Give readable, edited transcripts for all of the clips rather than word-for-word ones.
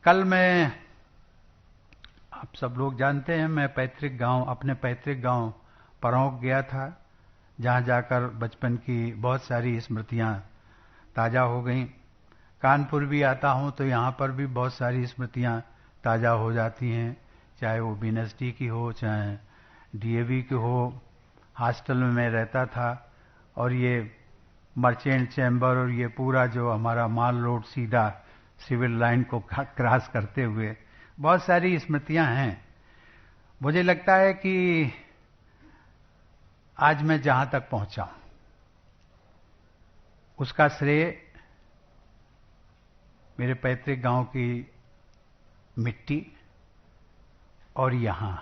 कल मैं, आप सब लोग जानते हैं, मैं अपने पैतृक गांव परौंक गया था, जहां जाकर बचपन की बहुत सारी स्मृतियां ताजा हो गईं। कानपुर भी आता हूं तो यहां पर भी बहुत सारी स्मृतियां ताजा हो जाती हैं, चाहे वो बीएनएसडी की हो, चाहे डीएवी की हो। हॉस्टल में मैं रहता था और ये मर्चेंट चैम्बर और ये पूरा जो हमारा माल रोड सीधा सिविल लाइन को क्रॉस करते हुए बहुत सारी स्मृतियां हैं। मुझे लगता है कि आज मैं जहां तक पहुंचा हूं उसका श्रेय मेरे पैतृक गांव की मिट्टी और यहां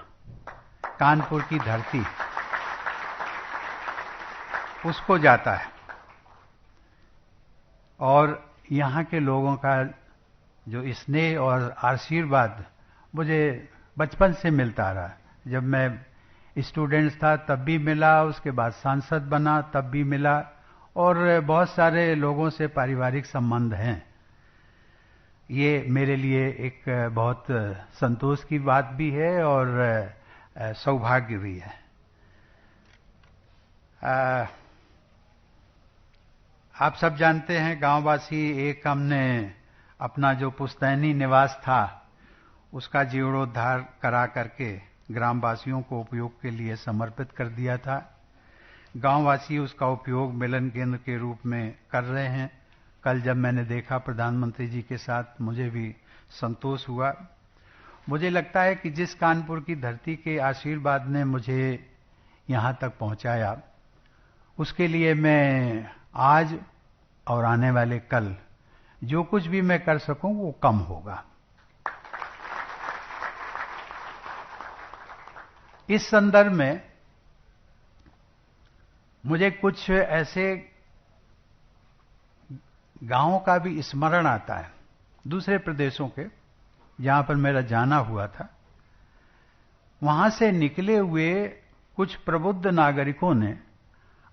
कानपुर की धरती उसको जाता है, और यहां के लोगों का जो स्नेह और आशीर्वाद मुझे बचपन से मिलता रहा। जब मैं स्टूडेंट था तब भी मिला, उसके बाद सांसद बना तब भी मिला, और बहुत सारे लोगों से पारिवारिक संबंध हैं। ये मेरे लिए एक बहुत संतोष की बात भी है और सौभाग्य भी है। आप सब जानते हैं, गांववासी, एक हमने अपना जो पुश्तैनी निवास था उसका जीर्णोद्धार करा करके ग्रामवासियों को उपयोग के लिए समर्पित कर दिया था। गांववासी उसका उपयोग मिलन केंद्र के रूप में कर रहे हैं। कल जब मैंने देखा प्रधानमंत्री जी के साथ, मुझे भी संतोष हुआ। मुझे लगता है कि जिस कानपुर की धरती के आशीर्वाद ने मुझे यहां तक पहुंचाया, उसके लिए मैं आज और आने वाले कल जो कुछ भी मैं कर सकूं वो कम होगा। इस संदर्भ में मुझे कुछ ऐसे गांवों का भी स्मरण आता है, दूसरे प्रदेशों के, जहां पर मेरा जाना हुआ था। वहां से निकले हुए कुछ प्रबुद्ध नागरिकों ने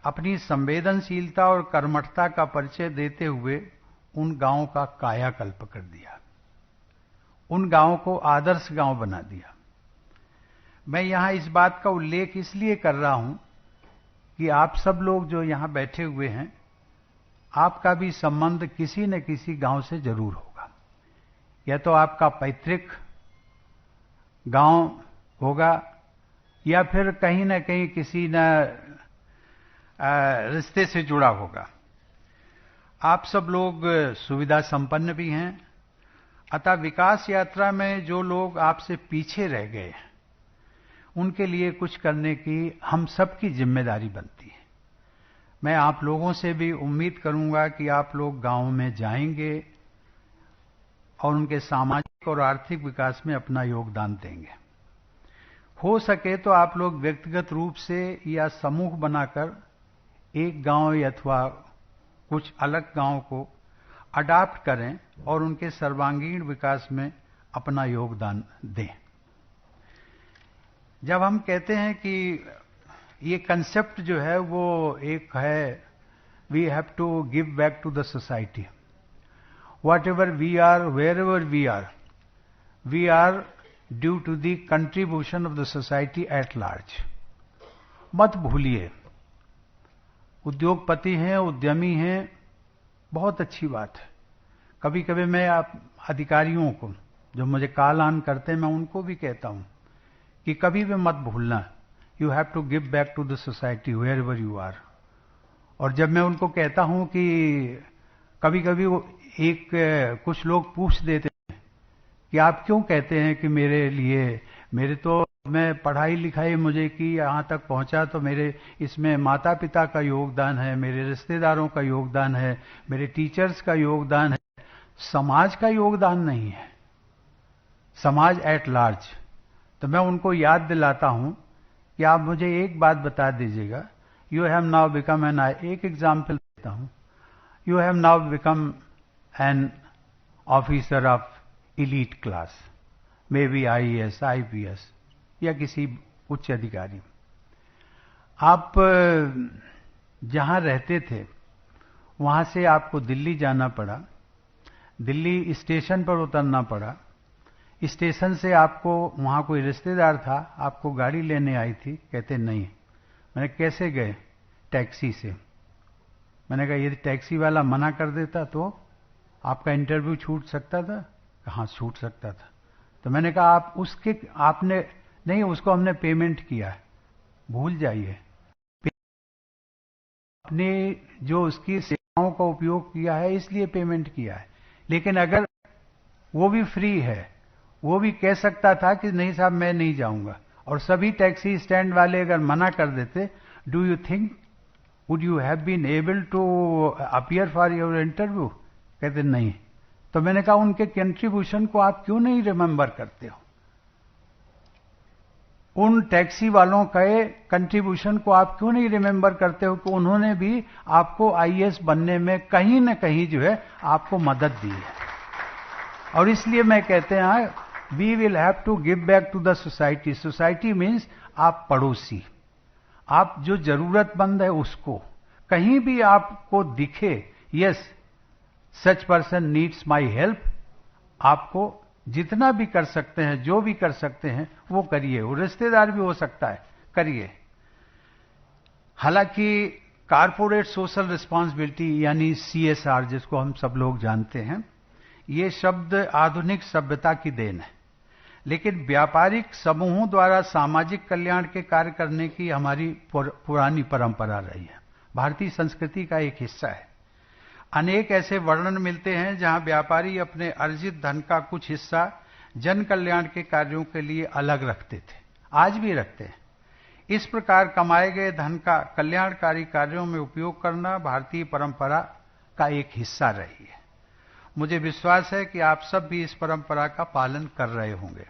अपनी संवेदनशीलता और कर्मठता का परिचय देते हुए उन गांवों का कायाकल्प कर दिया, उन गांवों को आदर्श गांव बना दिया। मैं यहां इस बात का उल्लेख इसलिए कर रहा हूं कि आप सब लोग जो यहां बैठे हुए हैं, आपका भी संबंध किसी न किसी गांव से जरूर होगा। या तो आपका पैतृक गांव होगा, या फिर कहीं न कहीं किसी न रिश्ते से जुड़ा होगा। आप सब लोग सुविधा संपन्न भी हैं, अतः विकास यात्रा में जो लोग आपसे पीछे रह गए उनके लिए कुछ करने की हम सबकी जिम्मेदारी बनती है। मैं आप लोगों से भी उम्मीद करूंगा कि आप लोग गांव में जाएंगे और उनके सामाजिक और आर्थिक विकास में अपना योगदान देंगे। हो सके तो आप लोग व्यक्तिगत रूप से या समूह बनाकर एक गांव अथवा कुछ अलग गांव को अडॉप्ट करें और उनके सर्वांगीण विकास में अपना योगदान दें। जब हम कहते हैं कि ये कंसेप्ट जो है वो एक है, we have to give back to the society, whatever we are, wherever we are due to the contribution of the society at large. मत भूलिए, उद्योगपति हैं, उद्यमी हैं, बहुत अच्छी बात है। कभी कभी मैं आप अधिकारियों को जो मुझे कॉल ऑन करते हैं, मैं उनको भी कहता हूं कि कभी भी मत भूलना, you have to give back to the society wherever you are. और जब मैं उनको कहता हूं कि कभी कभी वो कुछ लोग पूछ देते हैं कि आप क्यों कहते हैं कि मैं पढ़ाई लिखाई मुझे की यहां तक पहुंचा तो मेरे इसमें माता पिता का योगदान है, मेरे रिश्तेदारों का योगदान है, मेरे टीचर्स का योगदान है, समाज का योगदान नहीं है, समाज एट लार्ज। तो मैं उनको याद दिलाता हूं कि आप मुझे एक बात बता दीजिएगा, you have now become an, एक एग्जाम्पल देता हूं, you have now become an officer of elite class, may be IAS, IPS या किसी उच्च अधिकारी। आप जहां रहते थे वहां से आपको दिल्ली जाना पड़ा, दिल्ली स्टेशन पर उतरना पड़ा, स्टेशन से आपको, वहां कोई रिश्तेदार था, आपको गाड़ी लेने आई थी? कहते नहीं। मैंने कैसे गए? टैक्सी से। मैंने कहा यदि टैक्सी वाला मना कर देता तो आपका इंटरव्यू छूट सकता था? हाँ छूट सकता था। तो मैंने कहा आप उसके, आपने नहीं, उसको हमने पेमेंट किया है, भूल जाइए। आपने जो उसकी सेवाओं का उपयोग किया है इसलिए पेमेंट किया है। लेकिन अगर वो भी फ्री है, वो भी कह सकता था कि नहीं साहब मैं नहीं जाऊंगा, और सभी टैक्सी स्टैंड वाले अगर मना कर देते, do you think would you have been able to appear for your interview? कहते नहीं। तो मैंने कहा उनके कंट्रीब्यूशन को आप क्यों नहीं रिमेंबर करते हो? उन टैक्सी वालों के कंट्रीब्यूशन को आप क्यों नहीं रिमेंबर करते हो कि उन्होंने भी आपको आईएएस बनने में कहीं न कहीं जो है आपको मदद दी है। और इसलिए मैं कहते हैं we will have to give back to the society. Society means आप पड़ोसी, आप जो जरूरतमंद है उसको, कहीं भी आपको दिखे yes such person needs my help, आपको जितना भी कर सकते हैं, जो भी कर सकते हैं वो करिए। वो रिश्तेदार भी हो सकता है, करिए। हालांकि कारपोरेट सोशल रिस्पांसिबिलिटी यानी सीएसआर, जिसको हम सब लोग जानते हैं, ये शब्द आधुनिक सभ्यता की देन है। लेकिन व्यापारिक समूहों द्वारा सामाजिक कल्याण के कार्य करने की हमारी पुरानी परंपरा रही है, भारतीय संस्कृति का एक हिस्सा है। अनेक ऐसे वर्णन मिलते हैं जहां व्यापारी अपने अर्जित धन का कुछ हिस्सा जन कल्याण के कार्यों के लिए अलग रखते थे, आज भी रखते हैं। इस प्रकार कमाए गए धन का कल्याणकारी कार्यों में उपयोग करना भारतीय परंपरा का एक हिस्सा रही है। मुझे विश्वास है कि आप सब भी इस परंपरा का पालन कर रहे होंगे।